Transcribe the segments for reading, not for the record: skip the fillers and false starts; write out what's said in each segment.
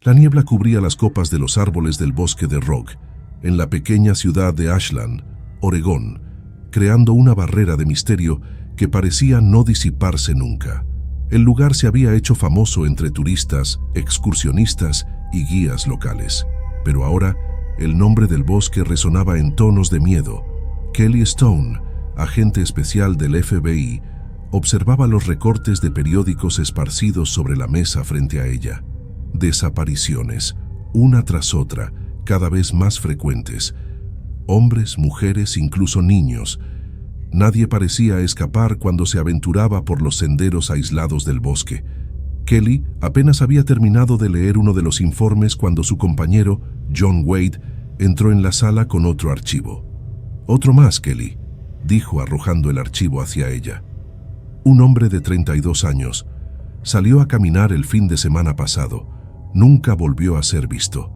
La niebla cubría las copas de los árboles del bosque de Rock, en la pequeña ciudad de Ashland, Oregón, creando una barrera de misterio que parecía no disiparse nunca. El lugar se había hecho famoso entre turistas, excursionistas y guías locales. Pero ahora, el nombre del bosque resonaba en tonos de miedo. Kelly Stone, agente especial del FBI, observaba los recortes de periódicos esparcidos sobre la mesa frente a ella. Desapariciones, una tras otra, cada vez más frecuentes. Hombres, mujeres, incluso niños. Nadie parecía escapar cuando se aventuraba por los senderos aislados del bosque. Kelly apenas había terminado de leer uno de los informes cuando su compañero, John Wade, entró en la sala con otro archivo. «Otro más, Kelly», dijo arrojando el archivo hacia ella. Un hombre de 32 años salió a caminar el fin de semana pasado. Nunca volvió a ser visto.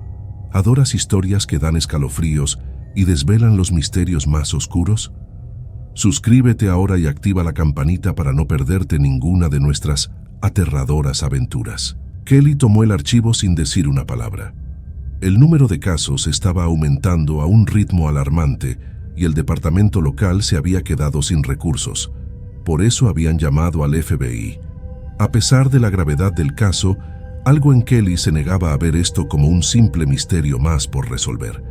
¿Adoras historias que dan escalofríos y desvelan los misterios más oscuros? Suscríbete ahora y activa la campanita para no perderte ninguna de nuestras aterradoras aventuras. Kelly tomó el archivo sin decir una palabra. El número de casos estaba aumentando a un ritmo alarmante y el departamento local se había quedado sin recursos. Por eso habían llamado al FBI. A pesar de la gravedad del caso, algo en Kelly se negaba a ver esto como un simple misterio más por resolver.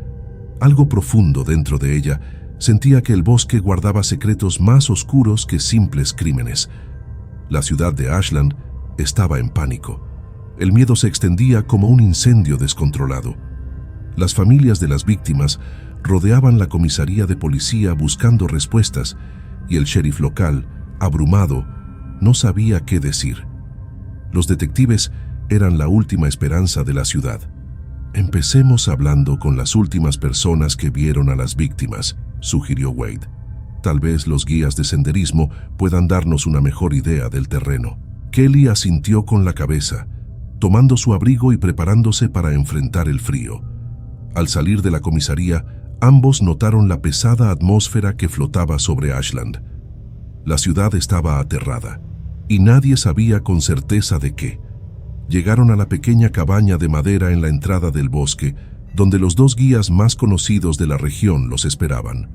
Algo profundo dentro de ella sentía que el bosque guardaba secretos más oscuros que simples crímenes. La ciudad de Ashland estaba en pánico. El miedo se extendía como un incendio descontrolado. Las familias de las víctimas rodeaban la comisaría de policía buscando respuestas y el sheriff local, abrumado, no sabía qué decir. Los detectives eran la última esperanza de la ciudad. «Empecemos hablando con las últimas personas que vieron a las víctimas», sugirió Wade. «Tal vez los guías de senderismo puedan darnos una mejor idea del terreno». Kelly asintió con la cabeza, tomando su abrigo y preparándose para enfrentar el frío. Al salir de la comisaría, ambos notaron la pesada atmósfera que flotaba sobre Ashland. La ciudad estaba aterrada, y nadie sabía con certeza de qué. Llegaron a la pequeña cabaña de madera en la entrada del bosque, donde los dos guías más conocidos de la región los esperaban.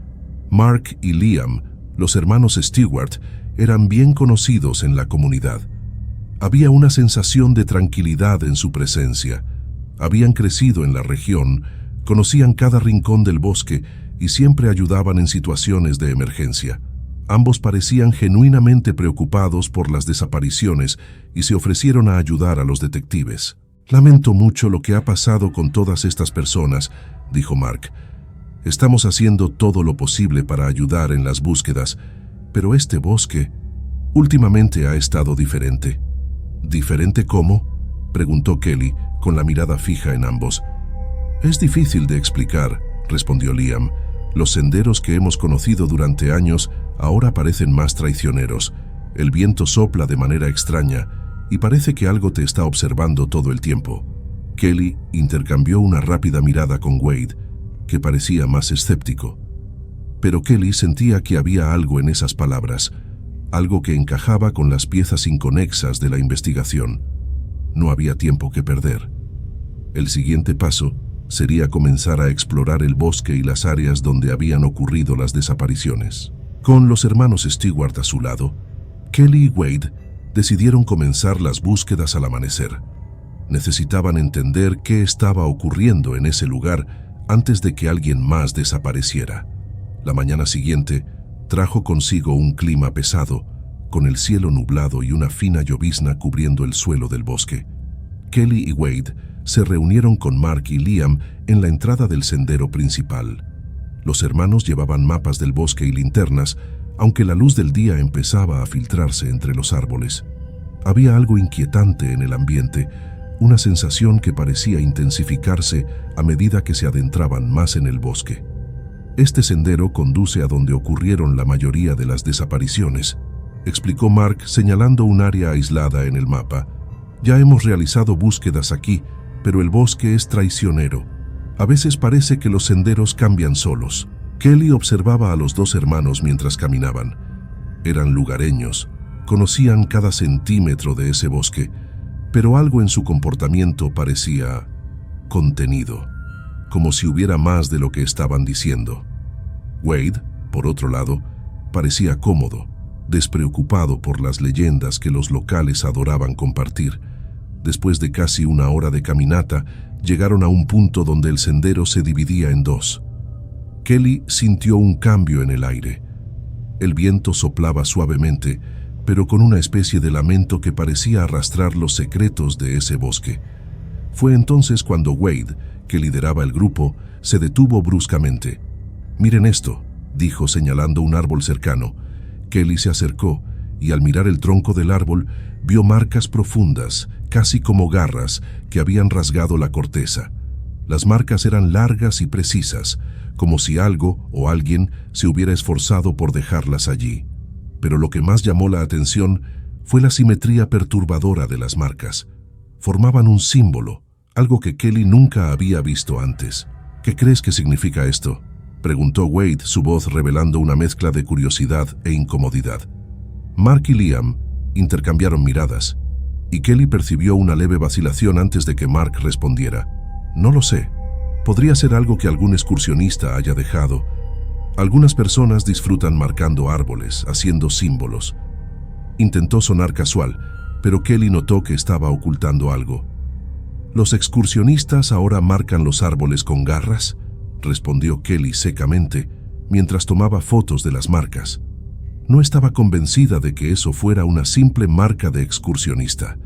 Mark y Liam, los hermanos Stewart, eran bien conocidos en la comunidad. Había una sensación de tranquilidad en su presencia. Habían crecido en la región, conocían cada rincón del bosque y siempre ayudaban en situaciones de emergencia. Ambos parecían genuinamente preocupados por las desapariciones y se ofrecieron a ayudar a los detectives. «Lamento mucho lo que ha pasado con todas estas personas», dijo Mark. «Estamos haciendo todo lo posible para ayudar en las búsquedas, pero este bosque últimamente ha estado diferente». «¿Diferente cómo?», preguntó Kelly, con la mirada fija en ambos. «Es difícil de explicar», respondió Liam. «Los senderos que hemos conocido durante años ahora parecen más traicioneros. El viento sopla de manera extraña y parece que algo te está observando todo el tiempo». Kelly intercambió una rápida mirada con Wade, que parecía más escéptico. Pero Kelly sentía que había algo en esas palabras, algo que encajaba con las piezas inconexas de la investigación. No había tiempo que perder. El siguiente paso sería comenzar a explorar el bosque y las áreas donde habían ocurrido las desapariciones. Con los hermanos Stewart a su lado, Kelly y Wade decidieron comenzar las búsquedas al amanecer. Necesitaban entender qué estaba ocurriendo en ese lugar antes de que alguien más desapareciera. La mañana siguiente trajo consigo un clima pesado, con el cielo nublado y una fina llovizna cubriendo el suelo del bosque. Kelly y Wade se reunieron con Mark y Liam en la entrada del sendero principal. Los hermanos llevaban mapas del bosque y linternas, aunque la luz del día empezaba a filtrarse entre los árboles. Había algo inquietante en el ambiente, una sensación que parecía intensificarse a medida que se adentraban más en el bosque. «Este sendero conduce a donde ocurrieron la mayoría de las desapariciones», explicó Mark señalando un área aislada en el mapa. «Ya hemos realizado búsquedas aquí, pero el bosque es traicionero. A veces parece que los senderos cambian solos». Kelly observaba a los dos hermanos mientras caminaban. Eran lugareños, conocían cada centímetro de ese bosque, pero algo en su comportamiento parecía contenido, como si hubiera más de lo que estaban diciendo. Wade, por otro lado, parecía cómodo, despreocupado por las leyendas que los locales adoraban compartir. Después de casi una hora de caminata, llegaron a un punto donde el sendero se dividía en dos. Kelly sintió un cambio en el aire. El viento soplaba suavemente, pero con una especie de lamento que parecía arrastrar los secretos de ese bosque. Fue entonces cuando Wade, que lideraba el grupo, se detuvo bruscamente. «Miren esto», dijo señalando un árbol cercano. Kelly se acercó y al mirar el tronco del árbol vio marcas profundas, casi como garras, que habían rasgado la corteza. Las marcas eran largas y precisas, como si algo o alguien se hubiera esforzado por dejarlas allí. Pero lo que más llamó la atención fue la simetría perturbadora de las marcas. Formaban un símbolo, algo que Kelly nunca había visto antes. «¿Qué crees que significa esto?», preguntó Wade, su voz revelando una mezcla de curiosidad e incomodidad. Mark y Liam intercambiaron miradas, y Kelly percibió una leve vacilación antes de que Mark respondiera. «No lo sé. Podría ser algo que algún excursionista haya dejado. Algunas personas disfrutan marcando árboles, haciendo símbolos». Intentó sonar casual, pero Kelly notó que estaba ocultando algo. «¿Los excursionistas ahora marcan los árboles con garras?», respondió Kelly secamente, mientras tomaba fotos de las marcas. No estaba convencida de que eso fuera una simple marca de excursionista.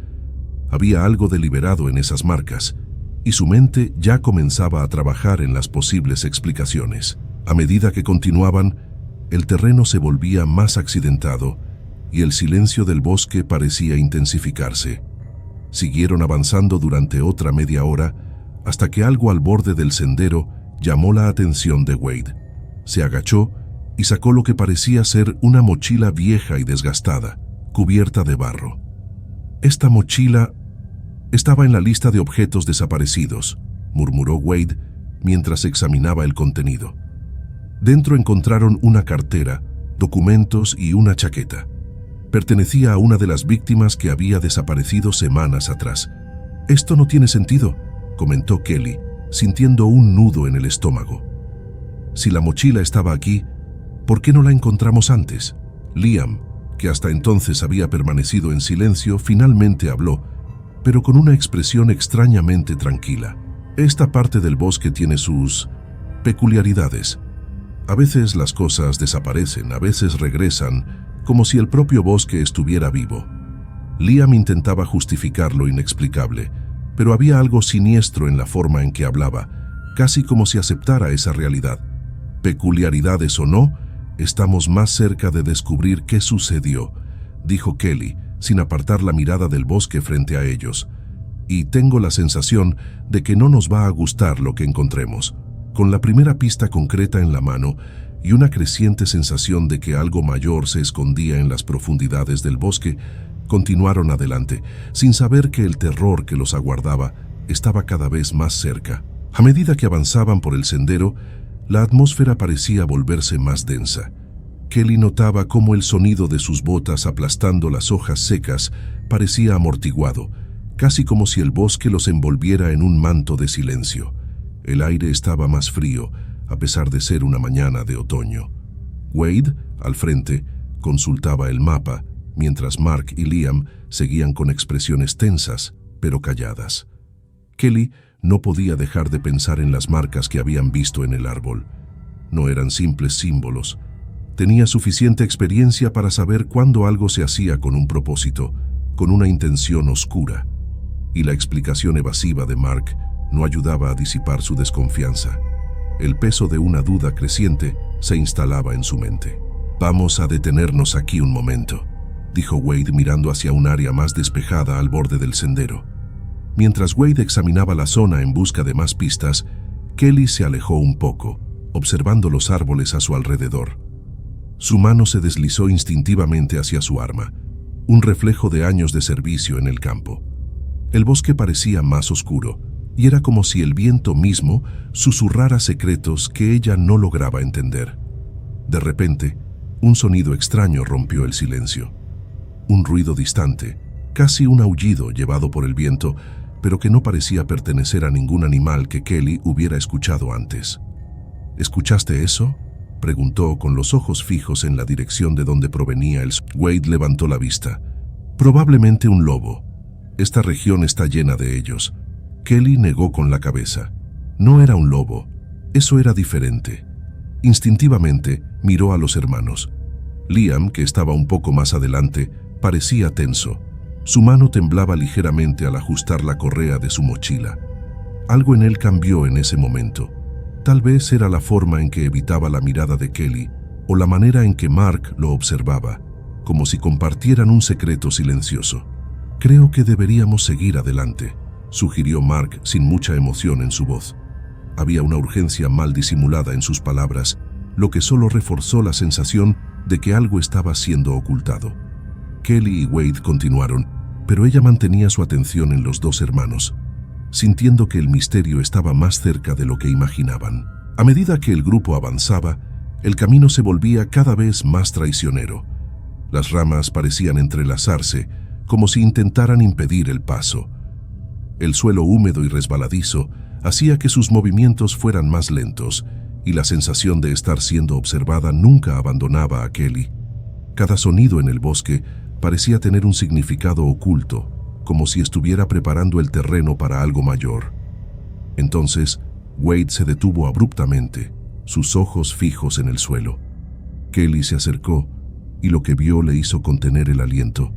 Había algo deliberado en esas marcas, y su mente ya comenzaba a trabajar en las posibles explicaciones. A medida que continuaban, el terreno se volvía más accidentado y el silencio del bosque parecía intensificarse. Siguieron avanzando durante otra media hora hasta que algo al borde del sendero llamó la atención de Wade. Se agachó y sacó lo que parecía ser una mochila vieja y desgastada, cubierta de barro. «Esta mochila estaba en la lista de objetos desaparecidos», murmuró Wade mientras examinaba el contenido. Dentro encontraron una cartera, documentos y una chaqueta. Pertenecía a una de las víctimas que había desaparecido semanas atrás. «Esto no tiene sentido», comentó Kelly, sintiendo un nudo en el estómago. «Si la mochila estaba aquí, ¿por qué no la encontramos antes?». Liam, que hasta entonces había permanecido en silencio, finalmente habló, pero con una expresión extrañamente tranquila. «Esta parte del bosque tiene sus peculiaridades. A veces las cosas desaparecen, a veces regresan, como si el propio bosque estuviera vivo». Liam intentaba justificar lo inexplicable, pero había algo siniestro en la forma en que hablaba, casi como si aceptara esa realidad. «Peculiaridades o no, estamos más cerca de descubrir qué sucedió», dijo Kelly, sin apartar la mirada del bosque frente a ellos. «Y tengo la sensación de que no nos va a gustar lo que encontremos». Con la primera pista concreta en la mano y una creciente sensación de que algo mayor se escondía en las profundidades del bosque, continuaron adelante, sin saber que el terror que los aguardaba estaba cada vez más cerca. A medida que avanzaban por el sendero, la atmósfera parecía volverse más densa. Kelly notaba cómo el sonido de sus botas aplastando las hojas secas parecía amortiguado, casi como si el bosque los envolviera en un manto de silencio. El aire estaba más frío, a pesar de ser una mañana de otoño. Wade, al frente, consultaba el mapa, mientras Mark y Liam seguían con expresiones tensas, pero calladas. Kelly no podía dejar de pensar en las marcas que habían visto en el árbol. No eran simples símbolos. Tenía suficiente experiencia para saber cuándo algo se hacía con un propósito, con una intención oscura. Y la explicación evasiva de Mark no ayudaba a disipar su desconfianza. El peso de una duda creciente se instalaba en su mente. «Vamos a detenernos aquí un momento», dijo Wade mirando hacia un área más despejada al borde del sendero. Mientras Wade examinaba la zona en busca de más pistas, Kelly se alejó un poco, observando los árboles a su alrededor. Su mano se deslizó instintivamente hacia su arma, un reflejo de años de servicio en el campo. El bosque parecía más oscuro, y era como si el viento mismo susurrara secretos que ella no lograba entender. De repente, un sonido extraño rompió el silencio. Un ruido distante, casi un aullido llevado por el viento, pero que no parecía pertenecer a ningún animal que Kelly hubiera escuchado antes. ¿Escuchaste eso?, preguntó con los ojos fijos en la dirección de donde provenía el sonido. Wade levantó la vista. Probablemente un lobo. Esta región está llena de ellos. Kelly negó con la cabeza. No era un lobo. Eso era diferente. Instintivamente miró a los hermanos. Liam, que estaba un poco más adelante, parecía tenso. Su mano temblaba ligeramente al ajustar la correa de su mochila. Algo en él cambió en ese momento. Tal vez era la forma en que evitaba la mirada de Kelly o la manera en que Mark lo observaba, como si compartieran un secreto silencioso. «Creo que deberíamos seguir adelante», sugirió Mark sin mucha emoción en su voz. Había una urgencia mal disimulada en sus palabras, lo que solo reforzó la sensación de que algo estaba siendo ocultado. Kelly y Wade continuaron, pero ella mantenía su atención en los dos hermanos, sintiendo que el misterio estaba más cerca de lo que imaginaban. A medida que el grupo avanzaba, el camino se volvía cada vez más traicionero. Las ramas parecían entrelazarse, como si intentaran impedir el paso. El suelo húmedo y resbaladizo hacía que sus movimientos fueran más lentos, y la sensación de estar siendo observada nunca abandonaba a Kelly. Cada sonido en el bosque parecía tener un significado oculto, como si estuviera preparando el terreno para algo mayor. Entonces, Wade se detuvo abruptamente, sus ojos fijos en el suelo. Kelly se acercó, y lo que vio le hizo contener el aliento.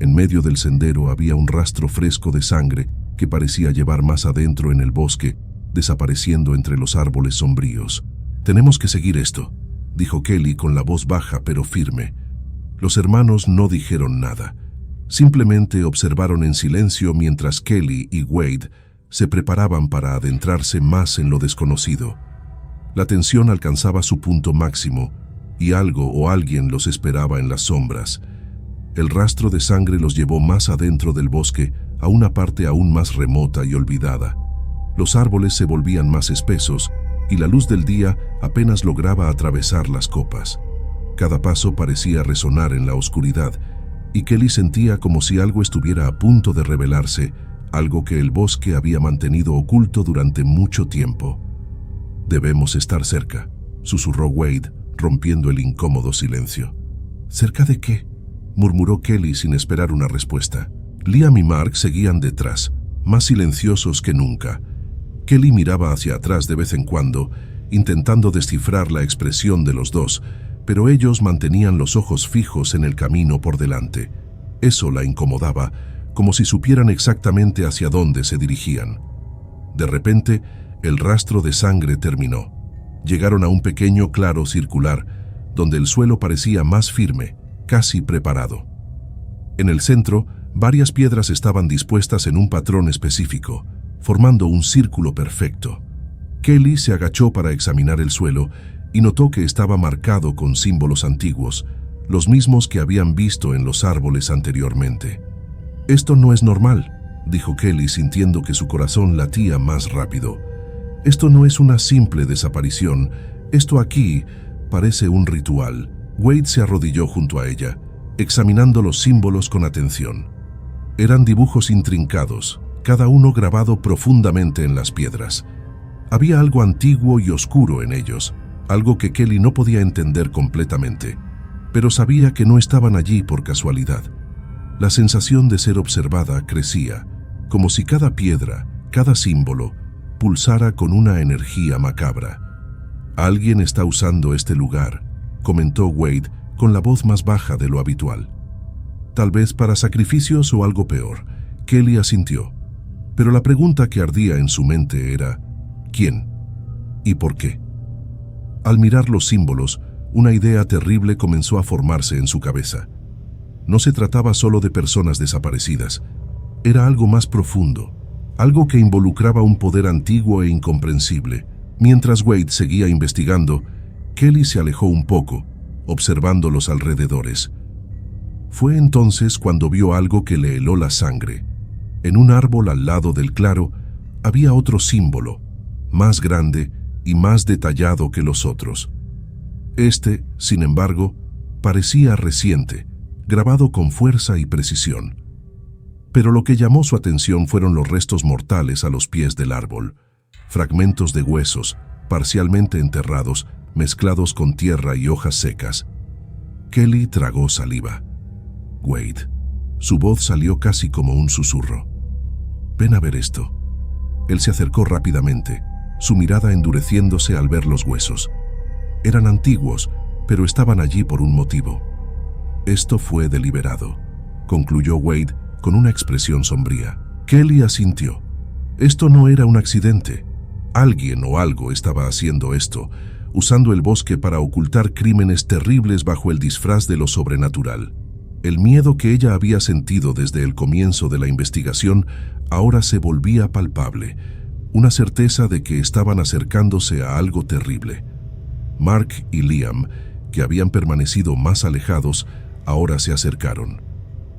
En medio del sendero había un rastro fresco de sangre que parecía llevar más adentro en el bosque, desapareciendo entre los árboles sombríos. «Tenemos que seguir esto», dijo Kelly con la voz baja pero firme. Los hermanos no dijeron nada. Simplemente observaron en silencio mientras Kelly y Wade se preparaban para adentrarse más en lo desconocido. La tensión alcanzaba su punto máximo y algo o alguien los esperaba en las sombras. El rastro de sangre los llevó más adentro del bosque, a una parte aún más remota y olvidada. Los árboles se volvían más espesos y la luz del día apenas lograba atravesar las copas. Cada paso parecía resonar en la oscuridad, y Kelly sentía como si algo estuviera a punto de revelarse, algo que el bosque había mantenido oculto durante mucho tiempo. «Debemos estar cerca», susurró Wade, rompiendo el incómodo silencio. «¿Cerca de qué?», murmuró Kelly sin esperar una respuesta. Liam y Mark seguían detrás, más silenciosos que nunca. Kelly miraba hacia atrás de vez en cuando, intentando descifrar la expresión de los dos, pero ellos mantenían los ojos fijos en el camino por delante. Eso la incomodaba, como si supieran exactamente hacia dónde se dirigían. De repente, el rastro de sangre terminó. Llegaron a un pequeño claro circular, donde el suelo parecía más firme, casi preparado. En el centro, varias piedras estaban dispuestas en un patrón específico, formando un círculo perfecto. Kelly se agachó para examinar el suelo y notó que estaba marcado con símbolos antiguos, los mismos que habían visto en los árboles anteriormente. «Esto no es normal», dijo Kelly sintiendo que su corazón latía más rápido. «Esto no es una simple desaparición, esto aquí parece un ritual». Wade se arrodilló junto a ella, examinando los símbolos con atención. Eran dibujos intrincados, cada uno grabado profundamente en las piedras. Había algo antiguo y oscuro en ellos, algo que Kelly no podía entender completamente, pero sabía que no estaban allí por casualidad. La sensación de ser observada crecía, como si cada piedra, cada símbolo, pulsara con una energía macabra. «Alguien está usando este lugar», comentó Wade con la voz más baja de lo habitual. «Tal vez para sacrificios o algo peor», Kelly asintió. Pero la pregunta que ardía en su mente era, ¿quién? ¿Y por qué? Al mirar los símbolos, una idea terrible comenzó a formarse en su cabeza. No se trataba solo de personas desaparecidas. Era algo más profundo, algo que involucraba un poder antiguo e incomprensible. Mientras Wade seguía investigando, Kelly se alejó un poco, observando los alrededores. Fue entonces cuando vio algo que le heló la sangre. En un árbol al lado del claro había otro símbolo, más grande y más detallado que los otros. Este, sin embargo, parecía reciente, grabado con fuerza y precisión. Pero lo que llamó su atención fueron los restos mortales a los pies del árbol, fragmentos de huesos, parcialmente enterrados, mezclados con tierra y hojas secas. Kelly tragó saliva. Wade. Su voz salió casi como un susurro. «Ven a ver esto». Él se acercó rápidamente, su mirada endureciéndose al ver los huesos. Eran antiguos, pero estaban allí por un motivo. «Esto fue deliberado», concluyó Wade con una expresión sombría. Kelly asintió. Esto no era un accidente. Alguien o algo estaba haciendo esto, usando el bosque para ocultar crímenes terribles bajo el disfraz de lo sobrenatural. El miedo que ella había sentido desde el comienzo de la investigación ahora se volvía palpable, una certeza de que estaban acercándose a algo terrible. Mark y Liam, que habían permanecido más alejados, ahora se acercaron.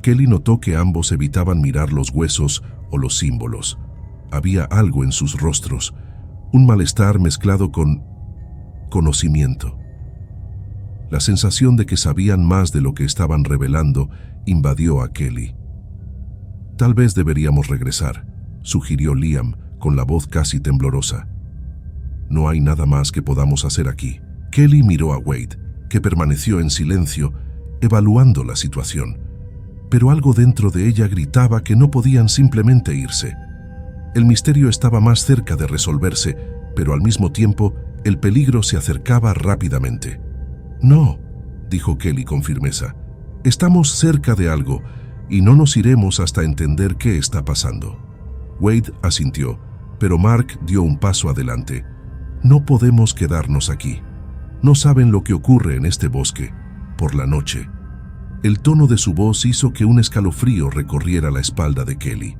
Kelly notó que ambos evitaban mirar los huesos o los símbolos. Había algo en sus rostros, un malestar mezclado con conocimiento. La sensación de que sabían más de lo que estaban revelando invadió a Kelly. «Tal vez deberíamos regresar», sugirió Liam con la voz casi temblorosa. «No hay nada más que podamos hacer aquí». Kelly miró a Wade, que permaneció en silencio, evaluando la situación. Pero algo dentro de ella gritaba que no podían simplemente irse. El misterio estaba más cerca de resolverse, pero al mismo tiempo el peligro se acercaba rápidamente. «No», dijo Kelly con firmeza. «Estamos cerca de algo y no nos iremos hasta entender qué está pasando». Wade asintió, pero Mark dio un paso adelante. «No podemos quedarnos aquí. No saben lo que ocurre en este bosque, por la noche». El tono de su voz hizo que un escalofrío recorriera la espalda de Kelly.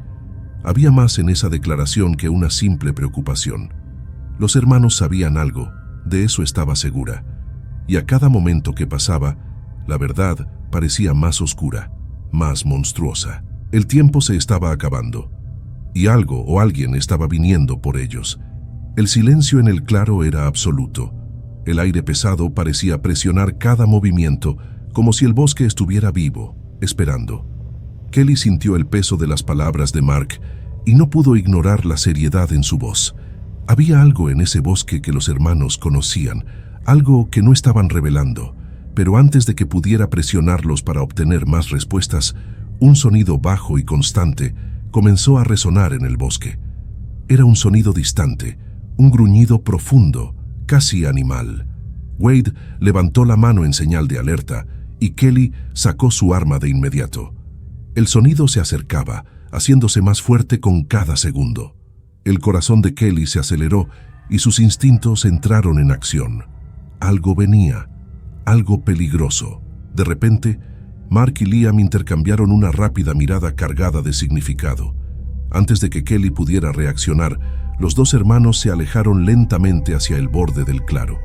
Había más en esa declaración que una simple preocupación. Los hermanos sabían algo, de eso estaba segura. Y a cada momento que pasaba, la verdad parecía más oscura, más monstruosa. El tiempo se estaba acabando, y algo o alguien estaba viniendo por ellos. El silencio en el claro era absoluto. El aire pesado parecía presionar cada movimiento, como si el bosque estuviera vivo, esperando. Kelly sintió el peso de las palabras de Mark y no pudo ignorar la seriedad en su voz. Había algo en ese bosque que los hermanos conocían, algo que no estaban revelando, pero antes de que pudiera presionarlos para obtener más respuestas, un sonido bajo y constante comenzó a resonar en el bosque. Era un sonido distante, un gruñido profundo, casi animal. Wade levantó la mano en señal de alerta y Kelly sacó su arma de inmediato. El sonido se acercaba, haciéndose más fuerte con cada segundo. El corazón de Kelly se aceleró y sus instintos entraron en acción. Algo venía, algo peligroso. De repente, Mark y Liam intercambiaron una rápida mirada cargada de significado. Antes de que Kelly pudiera reaccionar, los dos hermanos se alejaron lentamente hacia el borde del claro.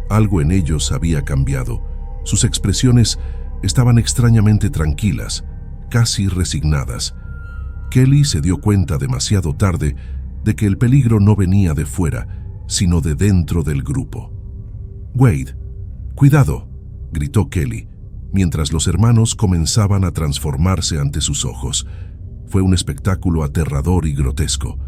Algo en ellos había cambiado. Sus expresiones estaban extrañamente tranquilas, casi resignadas. Kelly se dio cuenta demasiado tarde de que el peligro no venía de fuera, sino de dentro del grupo. «Wade, cuidado», gritó Kelly, mientras los hermanos comenzaban a transformarse ante sus ojos. Fue un espectáculo aterrador y grotesco.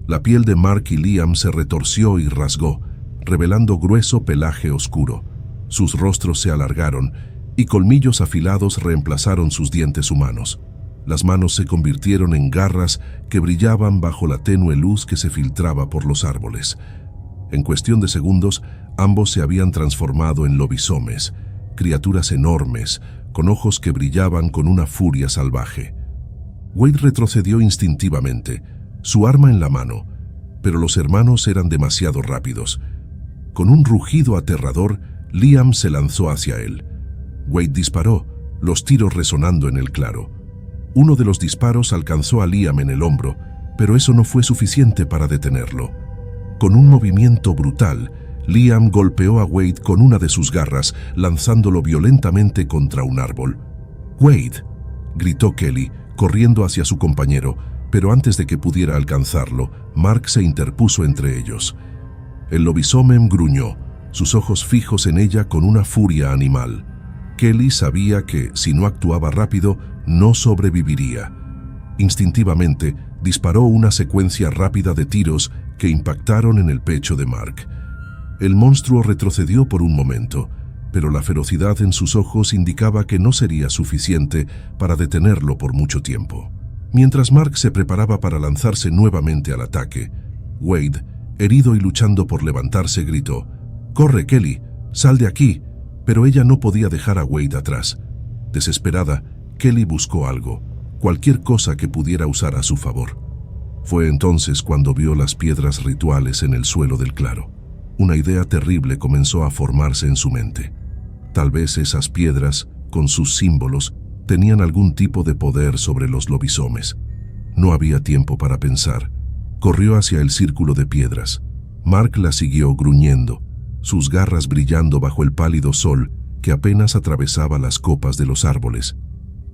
La piel de Mark y Liam se retorció y rasgó, revelando grueso pelaje oscuro. Sus rostros se alargaron y colmillos afilados reemplazaron sus dientes humanos. Las manos se convirtieron en garras que brillaban bajo la tenue luz que se filtraba por los árboles. En cuestión de segundos, ambos se habían transformado en lobisomes, criaturas enormes, con ojos que brillaban con una furia salvaje. Wade retrocedió instintivamente, su arma en la mano, pero los hermanos eran demasiado rápidos. Con un rugido aterrador, Liam se lanzó hacia él. Wade disparó, los tiros resonando en el claro. Uno de los disparos alcanzó a Liam en el hombro, pero eso no fue suficiente para detenerlo. Con un movimiento brutal, Liam golpeó a Wade con una de sus garras, lanzándolo violentamente contra un árbol. «Wade», gritó Kelly, corriendo hacia su compañero, pero antes de que pudiera alcanzarlo, Mark se interpuso entre ellos. El lobisomen gruñó, sus ojos fijos en ella con una furia animal. Kelly sabía que, si no actuaba rápido, no sobreviviría. Instintivamente, disparó una secuencia rápida de tiros que impactaron en el pecho de Mark. El monstruo retrocedió por un momento, pero la ferocidad en sus ojos indicaba que no sería suficiente para detenerlo por mucho tiempo. Mientras Mark se preparaba para lanzarse nuevamente al ataque, Wade, herido y luchando por levantarse, gritó: «¡Corre, Kelly! ¡Sal de aquí!». Pero ella no podía dejar a Wade atrás. Desesperada, Kelly buscó algo, cualquier cosa que pudiera usar a su favor. Fue entonces cuando vio las piedras rituales en el suelo del claro. Una idea terrible comenzó a formarse en su mente. Tal vez esas piedras, con sus símbolos, tenían algún tipo de poder sobre los lobisomes. No había tiempo para pensar. Corrió hacia el círculo de piedras. Mark la siguió gruñendo, sus garras brillando bajo el pálido sol que apenas atravesaba las copas de los árboles.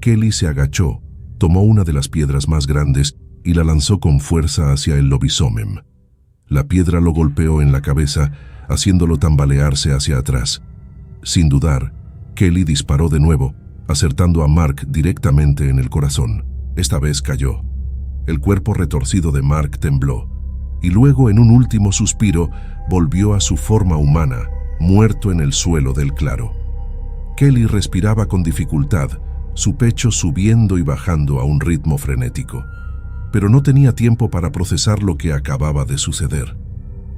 Kelly se agachó, tomó una de las piedras más grandes y la lanzó con fuerza hacia el lobisomem. La piedra lo golpeó en la cabeza, haciéndolo tambalearse hacia atrás. Sin dudar, Kelly disparó de nuevo, acertando a Mark directamente en el corazón. Esta vez cayó. El cuerpo retorcido de Mark tembló, y luego, en un último suspiro, volvió a su forma humana, muerto en el suelo del claro. Kelly respiraba con dificultad, su pecho subiendo y bajando a un ritmo frenético. Pero no tenía tiempo para procesar lo que acababa de suceder.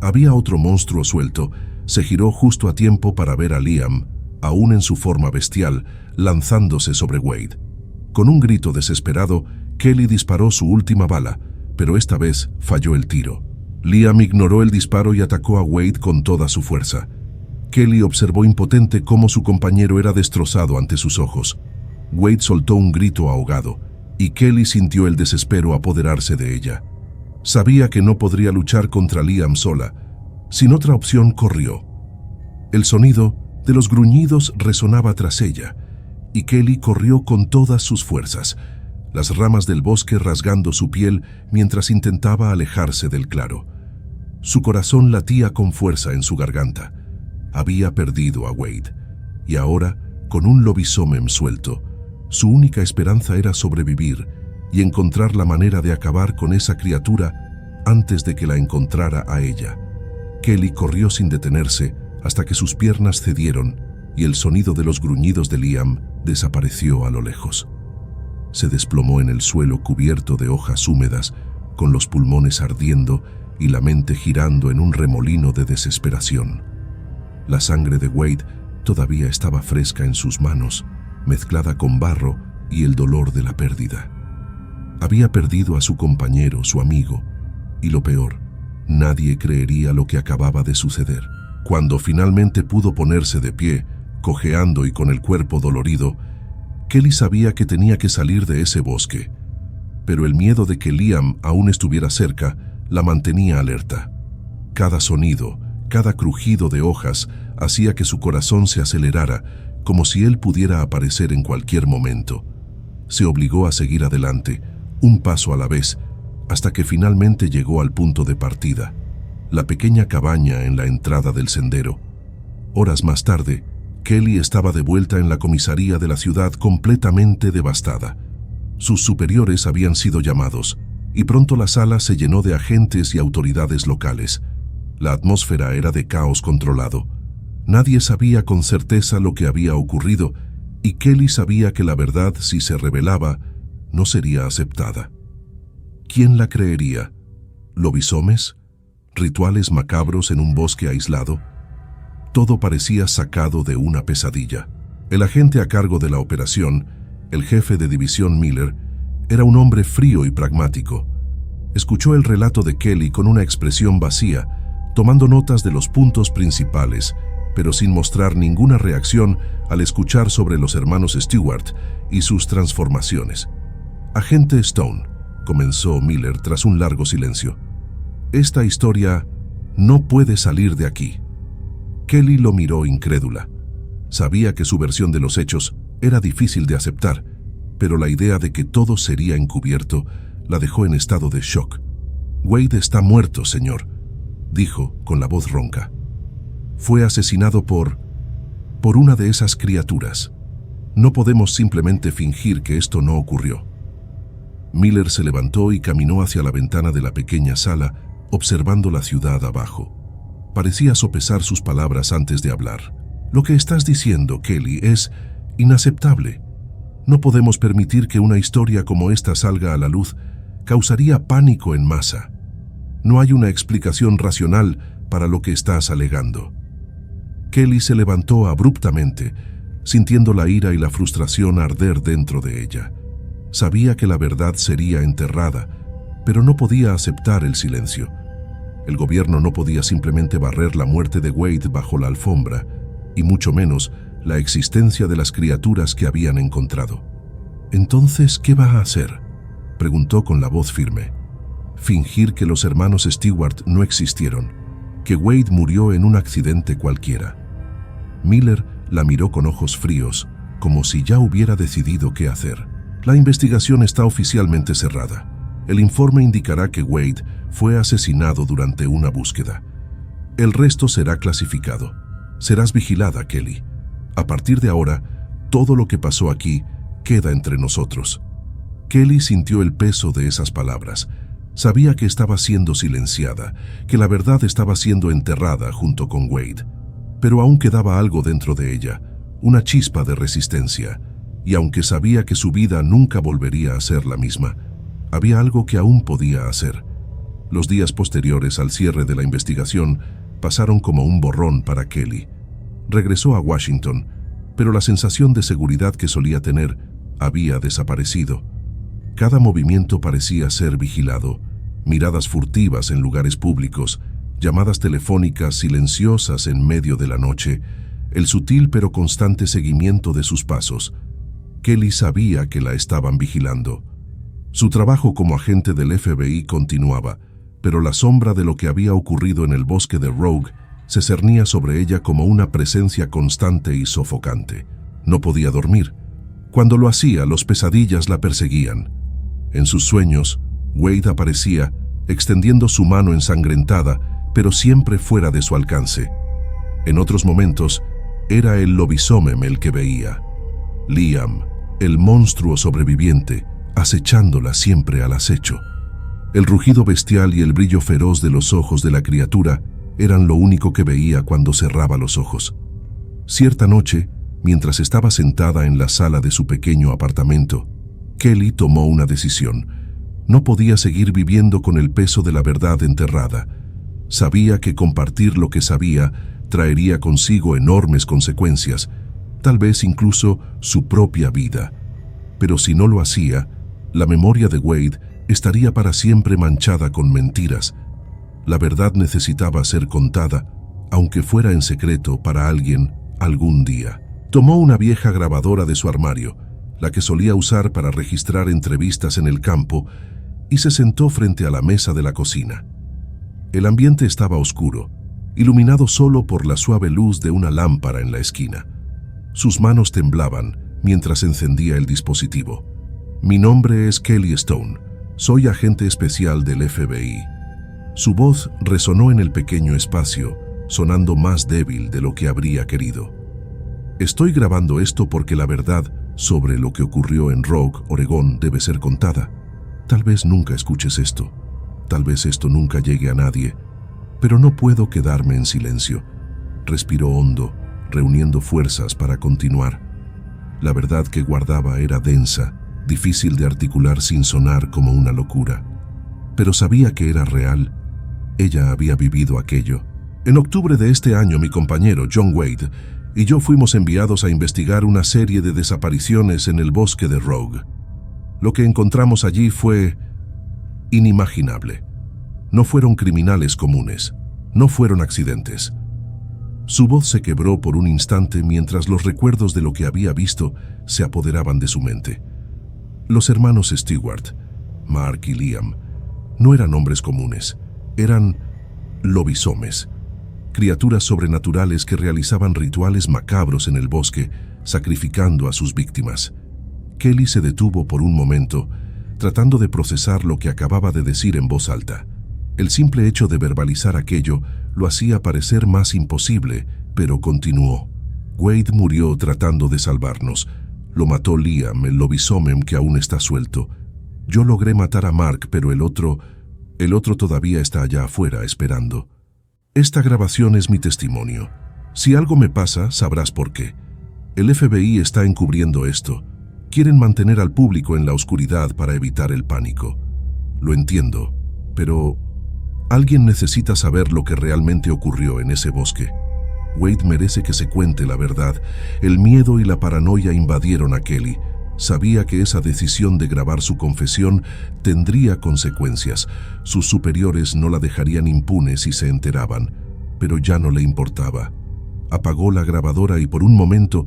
Había otro monstruo suelto. Se giró justo a tiempo para ver a Liam, aún en su forma bestial, lanzándose sobre Wade. Con un grito desesperado, Kelly disparó su última bala, pero esta vez falló el tiro. Liam ignoró el disparo y atacó a Wade con toda su fuerza. Kelly observó impotente cómo su compañero era destrozado ante sus ojos. Wade soltó un grito ahogado, y Kelly sintió el desespero apoderarse de ella. Sabía que no podría luchar contra Liam sola. Sin otra opción, corrió. El sonido de los gruñidos resonaba tras ella, y Kelly corrió con todas sus fuerzas, las ramas del bosque rasgando su piel mientras intentaba alejarse del claro. Su corazón latía con fuerza en su garganta. Había perdido a Wade, y ahora, con un lobisomem suelto, su única esperanza era sobrevivir y encontrar la manera de acabar con esa criatura antes de que la encontrara a ella. Kelly corrió sin detenerse hasta que sus piernas cedieron y el sonido de los gruñidos de Liam desapareció a lo lejos. Se desplomó en el suelo cubierto de hojas húmedas, con los pulmones ardiendo y la mente girando en un remolino de desesperación. La sangre de Wade todavía estaba fresca en sus manos, mezclada con barro y el dolor de la pérdida. Había perdido a su compañero, su amigo, y lo peor, nadie creería lo que acababa de suceder. Cuando finalmente pudo ponerse de pie, cojeando y con el cuerpo dolorido, Kelly sabía que tenía que salir de ese bosque, pero el miedo de que Liam aún estuviera cerca la mantenía alerta. Cada sonido, cada crujido de hojas hacía que su corazón se acelerara, como si él pudiera aparecer en cualquier momento. Se obligó a seguir adelante, un paso a la vez, hasta que finalmente llegó al punto de partida, la pequeña cabaña en la entrada del sendero. Horas más tarde, Kelly estaba de vuelta en la comisaría de la ciudad completamente devastada. Sus superiores habían sido llamados, y pronto la sala se llenó de agentes y autoridades locales. La atmósfera era de caos controlado. Nadie sabía con certeza lo que había ocurrido, y Kelly sabía que la verdad, si se revelaba, no sería aceptada. ¿Quién la creería? ¿Lobisomes? ¿Rituales macabros en un bosque aislado? Todo parecía sacado de una pesadilla. El agente a cargo de la operación, el jefe de división Miller, era un hombre frío y pragmático. Escuchó el relato de Kelly con una expresión vacía, tomando notas de los puntos principales, pero sin mostrar ninguna reacción al escuchar sobre los hermanos Stewart y sus transformaciones. «Agente Stone», comenzó Miller tras un largo silencio, «esta historia no puede salir de aquí». Kelly lo miró incrédula. Sabía que su versión de los hechos era difícil de aceptar, pero la idea de que todo sería encubierto la dejó en estado de shock. «Wade está muerto, señor», dijo con la voz ronca. «Fue asesinado por una de esas criaturas. No podemos simplemente fingir que esto no ocurrió». Miller se levantó y caminó hacia la ventana de la pequeña sala, observando la ciudad abajo. Parecía sopesar sus palabras antes de hablar. Lo que estás diciendo, Kelly, es inaceptable. No podemos permitir que una historia como esta salga a la luz. Causaría pánico en masa. No hay una explicación racional para lo que estás alegando. Kelly se levantó abruptamente, sintiendo la ira y la frustración arder dentro de ella. Sabía que la verdad sería enterrada, pero no podía aceptar el silencio. El gobierno no podía simplemente barrer la muerte de Wade bajo la alfombra, y mucho menos la existencia de las criaturas que habían encontrado. Entonces, ¿qué va a hacer?, preguntó con la voz firme. Fingir que los hermanos Stewart no existieron, que Wade murió en un accidente cualquiera. Miller la miró con ojos fríos, como si ya hubiera decidido qué hacer. La investigación está oficialmente cerrada. El informe indicará que Wade fue asesinado durante una búsqueda. El resto será clasificado. Serás vigilada, Kelly. A partir de ahora, todo lo que pasó aquí queda entre nosotros. Kelly sintió el peso de esas palabras. Sabía que estaba siendo silenciada, que la verdad estaba siendo enterrada junto con Wade. Pero aún quedaba algo dentro de ella, una chispa de resistencia. Y aunque sabía que su vida nunca volvería a ser la misma, había algo que aún podía hacer. Los días posteriores al cierre de la investigación pasaron como un borrón para Kelly. Regresó a Washington, pero la sensación de seguridad que solía tener había desaparecido. Cada movimiento parecía ser vigilado, miradas furtivas en lugares públicos, llamadas telefónicas silenciosas en medio de la noche, el sutil pero constante seguimiento de sus pasos. Kelly sabía que la estaban vigilando. Su trabajo como agente del FBI continuaba, pero la sombra de lo que había ocurrido en el bosque de Rogue se cernía sobre ella como una presencia constante y sofocante. No podía dormir. Cuando lo hacía, los pesadillas la perseguían. En sus sueños, Wade aparecía, extendiendo su mano ensangrentada, pero siempre fuera de su alcance. En otros momentos, era el lobisomem el que veía. Liam, el monstruo sobreviviente, acechándola siempre al acecho. El rugido bestial y el brillo feroz de los ojos de la criatura eran lo único que veía cuando cerraba los ojos. Cierta noche, mientras estaba sentada en la sala de su pequeño apartamento, Kelly tomó una decisión. No podía seguir viviendo con el peso de la verdad enterrada. Sabía que compartir lo que sabía traería consigo enormes consecuencias, tal vez incluso su propia vida. Pero si no lo hacía, la memoria de Wade estaría para siempre manchada con mentiras. La verdad necesitaba ser contada, aunque fuera en secreto para alguien algún día. Tomó una vieja grabadora de su armario, la que solía usar para registrar entrevistas en el campo, y se sentó frente a la mesa de la cocina. El ambiente estaba oscuro, iluminado solo por la suave luz de una lámpara en la esquina. Sus manos temblaban mientras encendía el dispositivo. Mi nombre es Kelly Stone. Soy agente especial del FBI. Su voz resonó en el pequeño espacio, sonando más débil de lo que habría querido. Estoy grabando esto porque la verdad sobre lo que ocurrió en Rogue, Oregón, debe ser contada. Tal vez nunca escuches esto. Tal vez esto nunca llegue a nadie. Pero no puedo quedarme en silencio. Respiró hondo, reuniendo fuerzas para continuar. La verdad que guardaba era densa, difícil de articular sin sonar como una locura. Pero sabía que era real. Ella había vivido aquello. En octubre de este año, mi compañero John Wade y yo fuimos enviados a investigar una serie de desapariciones en el bosque de Rogue. Lo que encontramos allí fue inimaginable. No fueron criminales comunes, no fueron accidentes. Su voz se quebró por un instante mientras los recuerdos de lo que había visto se apoderaban de su mente. Los hermanos Stewart, Mark y Liam, no eran hombres comunes, eran lobisomes, criaturas sobrenaturales que realizaban rituales macabros en el bosque, sacrificando a sus víctimas. Kelly se detuvo por un momento, tratando de procesar lo que acababa de decir en voz alta. El simple hecho de verbalizar aquello lo hacía parecer más imposible, pero continuó. Wade murió tratando de salvarnos. Lo mató Liam, el lobisomem que aún está suelto. Yo logré matar a Mark, pero el otro todavía está allá afuera esperando. Esta grabación es mi testimonio. Si algo me pasa, sabrás por qué. El FBI está encubriendo esto. Quieren mantener al público en la oscuridad para evitar el pánico. Lo entiendo, pero alguien necesita saber lo que realmente ocurrió en ese bosque. Wade merece que se cuente la verdad. El miedo y la paranoia invadieron a Kelly. Sabía que esa decisión de grabar su confesión tendría consecuencias. Sus superiores no la dejarían impune si se enteraban, pero ya no le importaba. Apagó la grabadora y por un momento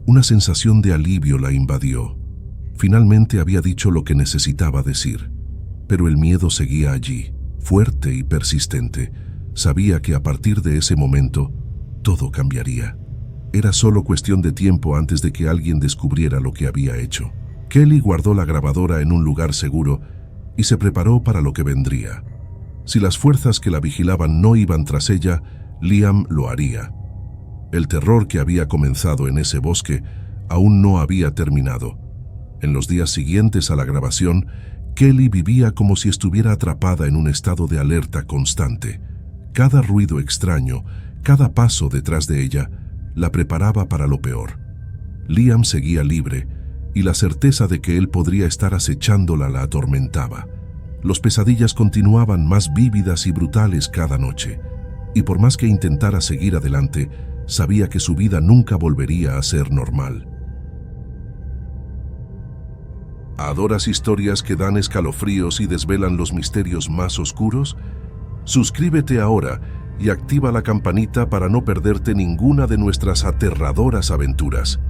una sensación de alivio la invadió. Finalmente había dicho lo que necesitaba decir, pero el miedo seguía allí, fuerte y persistente. Sabía que a partir de ese momento todo cambiaría. Era solo cuestión de tiempo antes de que alguien descubriera lo que había hecho. Kelly guardó la grabadora en un lugar seguro y se preparó para lo que vendría. Si las fuerzas que la vigilaban no iban tras ella, Liam lo haría. El terror que había comenzado en ese bosque aún no había terminado. En los días siguientes a la grabación, Kelly vivía como si estuviera atrapada en un estado de alerta constante. Cada ruido extraño, cada paso detrás de ella, la preparaba para lo peor. Liam seguía libre, y la certeza de que él podría estar acechándola la atormentaba. Los pesadillas continuaban más vívidas y brutales cada noche, y por más que intentara seguir adelante, sabía que su vida nunca volvería a ser normal. ¿Adoras historias que dan escalofríos y desvelan los misterios más oscuros? Suscríbete ahora y activa la campanita para no perderte ninguna de nuestras aterradoras aventuras.